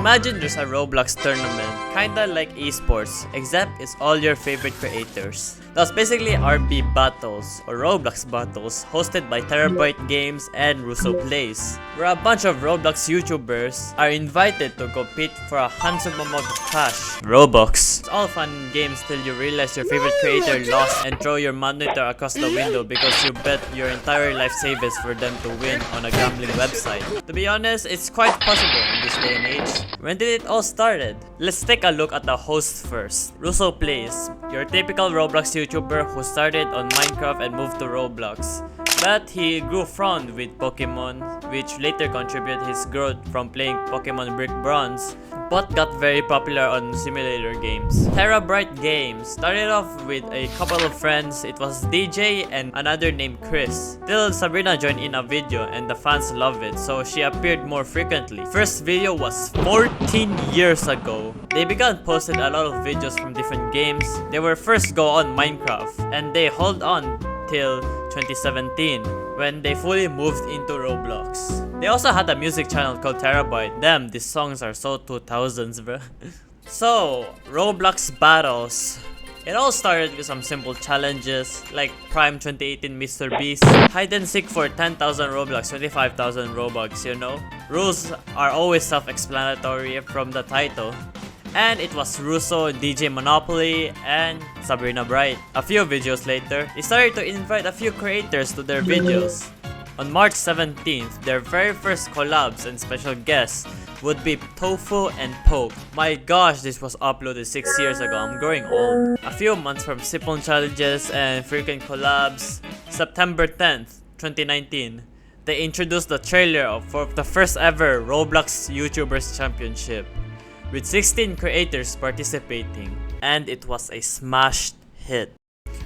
Imagine there's a Roblox tournament, kinda like esports, except it's all your favorite creators. That's basically RB battles, or Roblox battles, hosted by Terabrite Games and Russoplays, where a bunch of Roblox YouTubers are invited to compete for a handsome amount of cash, Robux. It's all fun and games till you realize your favorite creator lost and throw your monitor across the window because you bet your entire life savings for them to win on a gambling website. To be honest, it's quite possible in this day and age. When did it all started? Let's take a look at the host first. Russoplays, your typical Roblox YouTuber who started on Minecraft and moved to Roblox. But he grew fond with Pokemon, which later contributed his growth from playing Pokemon Brick Bronze, but got very popular on simulator games. Terabrite Games started off with a couple of friends. It was DJ and another named Chris. Till Sabrina joined in a video and the fans loved it, so she appeared more frequently. First video was 14 years ago. They began posting a lot of videos from different games. They were first go on Minecraft, and they hold on till 2017 when they fully moved into Roblox. They also had a music channel called Terabyte. Damn, these songs are so 2000s, bro. So, Roblox battles. It all started with some simple challenges like Prime 2018 Mr. Beast, hide and seek for 10,000 Roblox, 25,000 Robux, you know? Rules are always self-explanatory from the title. And it was Russo, DJ Monopoly, and Sabrina Bright. A few videos later, they started to invite a few creators to their videos. On March 17th, their very first collabs and special guests would be Tofu and Poke. My gosh, this was uploaded 6 years ago, I'm growing old. A few months from Sipon challenges and frequent collabs, September 10th, 2019, they introduced the trailer for the first ever Roblox YouTubers Championship, with 16 creators participating, and it was a smash hit.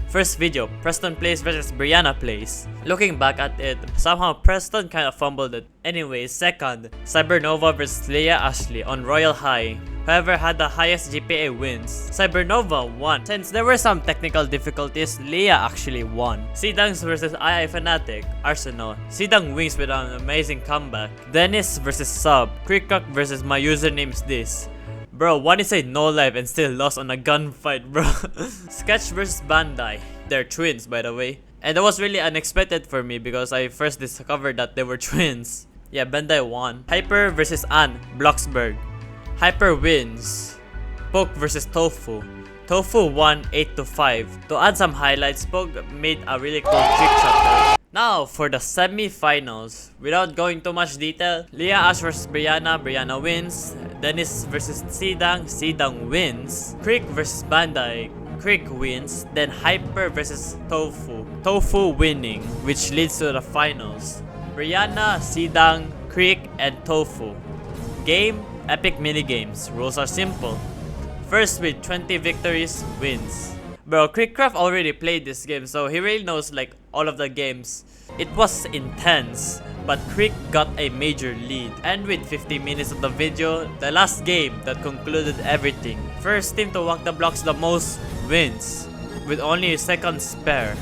First video, Preston Plays vs Brianna Plays. Looking back at it, somehow Preston kinda fumbled it. Anyways, second, Cybernova vs Leah Ashley on Royal High. Whoever had the highest GPA wins. Cybernova won. Since there were some technical difficulties, Leah actually won. Sidangs vs II Fanatic, Arsenal. Sidang wins with an amazing comeback. Dennis vs Sub, Quickcock vs my username is this. Bro, one is a no life and still lost on a gunfight, bro. Sketch vs Bandai. They're twins, by the way. And that was really unexpected for me because I first discovered that they were twins. Yeah, Bandai won. Hyper vs Ann, Bloxburg. Hyper wins. Poke vs Tofu. Tofu won 8-5. To add some highlights, Poke made a really cool trick shot. Now, for the semi-finals, without going too much detail, Leah Ash vs Brianna, Brianna wins. Dennis vs Sidang, Sidang wins. Creek vs Bandai, Creek wins. Then Hyper vs Tofu, Tofu winning, which leads to the finals. Brianna, Sidang, Creek, and Tofu. Game, epic minigames. Rules are simple. First with 20 victories wins. Bro, Creekcraft already played this game, so he really knows like all of the games. It was intense, but Creek got a major lead. And with 50 minutes of the video, the last game that concluded everything. First team to walk the blocks the most wins, with only a second spare.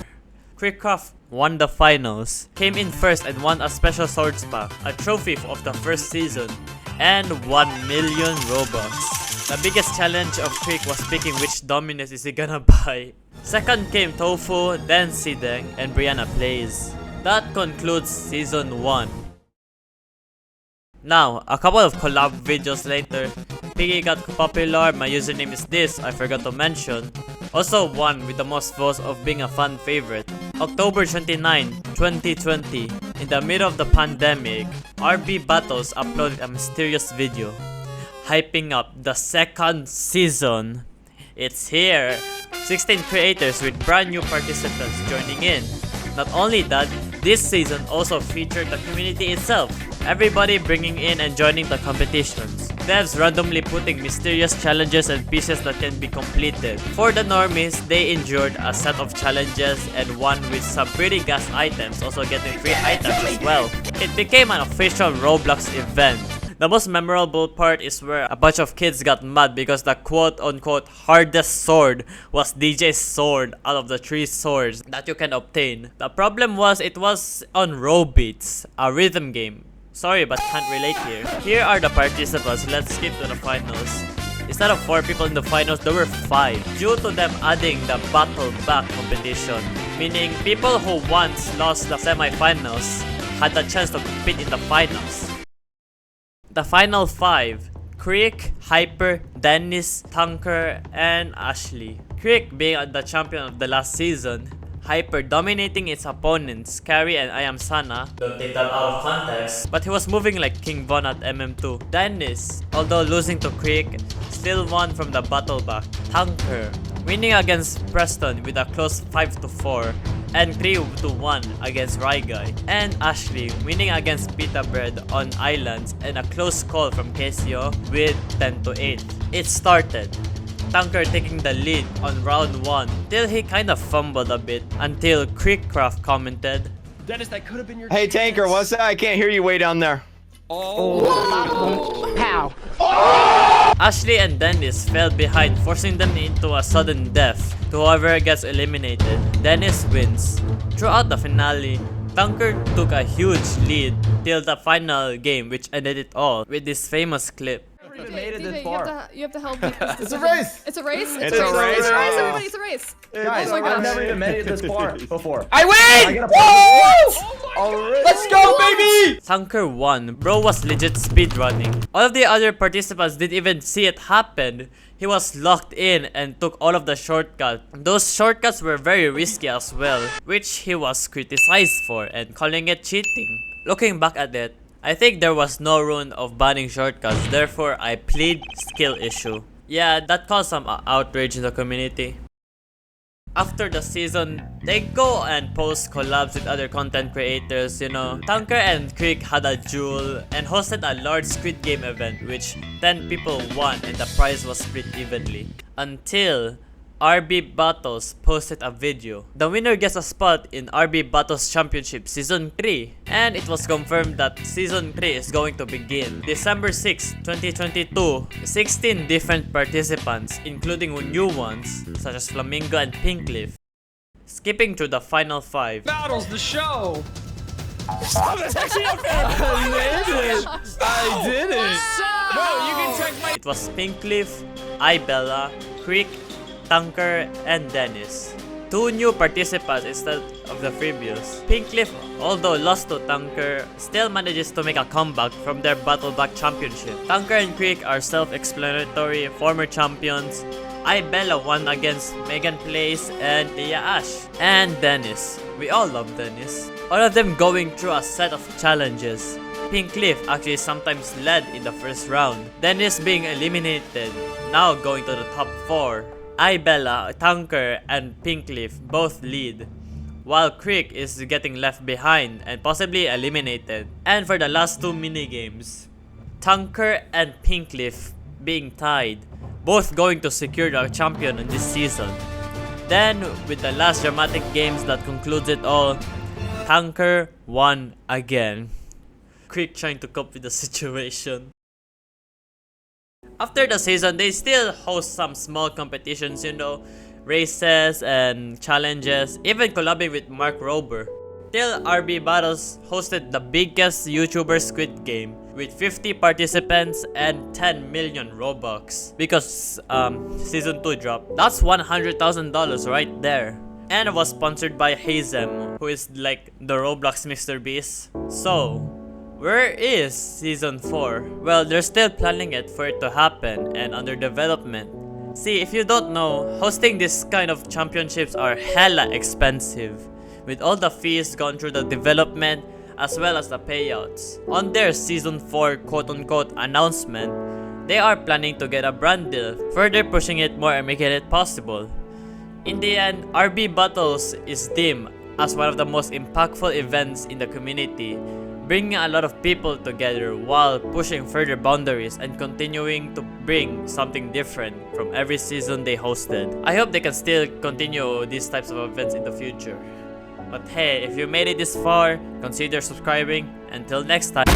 Creekcraft won the finals, came in first and won a special swords pack, a trophy of the first season, and 1 million Robux. The biggest challenge of Creek was picking which Dominus is he gonna buy. Second came Tofu, then Sideng, and Brianna Plays. That concludes Season 1. Now, a couple of collab videos later, Piggy got popular, my username is this, I forgot to mention. Also won with the most votes of being a fan favorite. October 29, 2020, in the middle of the pandemic, RB Battles uploaded a mysterious video hyping up the second season. It's here! 16 creators with brand new participants joining in. Not only that, this season also featured the community itself, everybody bringing in and joining the competitions. Devs randomly putting mysterious challenges and pieces that can be completed. For the normies, they endured a set of challenges and won with some pretty gas items, also getting free items as well. It became an official Roblox event. The most memorable part is where a bunch of kids got mad because the quote-unquote hardest sword was DJ's sword out of the 3 swords that you can obtain. The problem was it was on Roblox, a rhythm game. Sorry, but can't relate here. Here are the participants. Let's skip to the finals. Instead of 4 people in the finals, there were 5 due to them adding the battle back competition, meaning people who once lost the semifinals had the chance to compete in the finals. The final 5: Creek, Hyper, Dennis, Tunker, and Ashley. Creek being the champion of the last season, Hyper dominating its opponents, Carrie and I Am Sana. Don't take that out of context. But he was moving like King Von at MM2. Dennis, although losing to Creek, still won from the battle back. Tunker, winning against Preston with a close 5-4 and 3-1 against Ryguy. And Ashley, winning against Pita Bread on Islands and a close call from Casio with 10-8. It started. Tunker taking the lead on round 1 till he kind of fumbled a bit until Creekcraft commented, Dennis, that could have been your Hey Tanker, what's that? I can't hear you way down there. Pow. Ashley and Dennis fell behind, forcing them into a sudden death to whoever gets eliminated. Dennis wins. Throughout the finale, Tunker took a huge lead till the final game, which ended it all with this famous clip. even Okay, made it DJ, this far. you have to help me. It's a race! It's a race? It's a race. It's a race, everybody, it's a race. Guys, Oh my I've gosh. never even made it this far before. I win! gotta Woo! Already? Let's go, baby! Tunker won. Bro was legit speedrunning. All of the other participants didn't even see it happen. He was locked in and took all of the shortcuts. Those shortcuts were very risky as well, which he was criticized for and calling it cheating. Looking back at it, I think there was no rule of banning shortcuts, therefore I plead skill issue. Yeah, that caused some outrage in the community. After the season, they go and post collabs with other content creators, you know. Tunker and Creek had a duel and hosted a large Squid Game event which 10 people won and the prize was split evenly. Until RB Battles posted a video. The winner gets a spot in RB Battles Championship Season 3. And it was confirmed that Season 3 is going to begin December 6, 2022. 16 different participants, including new ones such as Flamingo and Pinkleaf. Skipping through the final 5. Battles the show. That's actually unfair! I did it! Bro, you can check my. It was Pinkleaf, Ibella, Creek, Tunker, and Dennis. 2 new participants instead of the previous. Pinkleaf, although lost to Tunker, still manages to make a comeback from their Battleback Championship. Tunker and Creek are self-explanatory former champions. Ibella won against Megan Place and Leah Ash. And Dennis. We all love Dennis. All of them going through a set of challenges. Pinkleaf actually sometimes led in the first round. Dennis being eliminated, now going to the top 4. Ibella, Tunker, and Pinkleaf both lead, while Creek is getting left behind and possibly eliminated. And for the last 2 minigames, Tunker and Pinkleaf being tied, both going to secure the champion in this season. Then, with the last dramatic games that concludes it all, Tunker won again. Creek trying to cope with the situation. After the season, they still host some small competitions, you know, races and challenges, even collabing with Mark Rober. Till RB Battles hosted the biggest YouTuber Squid Game with 50 participants and 10 million Robux because season 2 dropped. That's $100,000 right there. And it was sponsored by Hazem, who is like the Roblox Mr. Beast. So, where is Season 4? Well, they're still planning it for it to happen and under development. See, if you don't know, hosting this kind of championships are hella expensive, with all the fees gone through the development as well as the payouts. On their Season 4 quote-unquote announcement, they are planning to get a brand deal, further pushing it more and making it possible. In the end, RB Battles is deemed as one of the most impactful events in the community, bringing a lot of people together while pushing further boundaries and continuing to bring something different from every season they hosted. I hope they can still continue these types of events in the future. But hey, if you made it this far, consider subscribing. Until next time.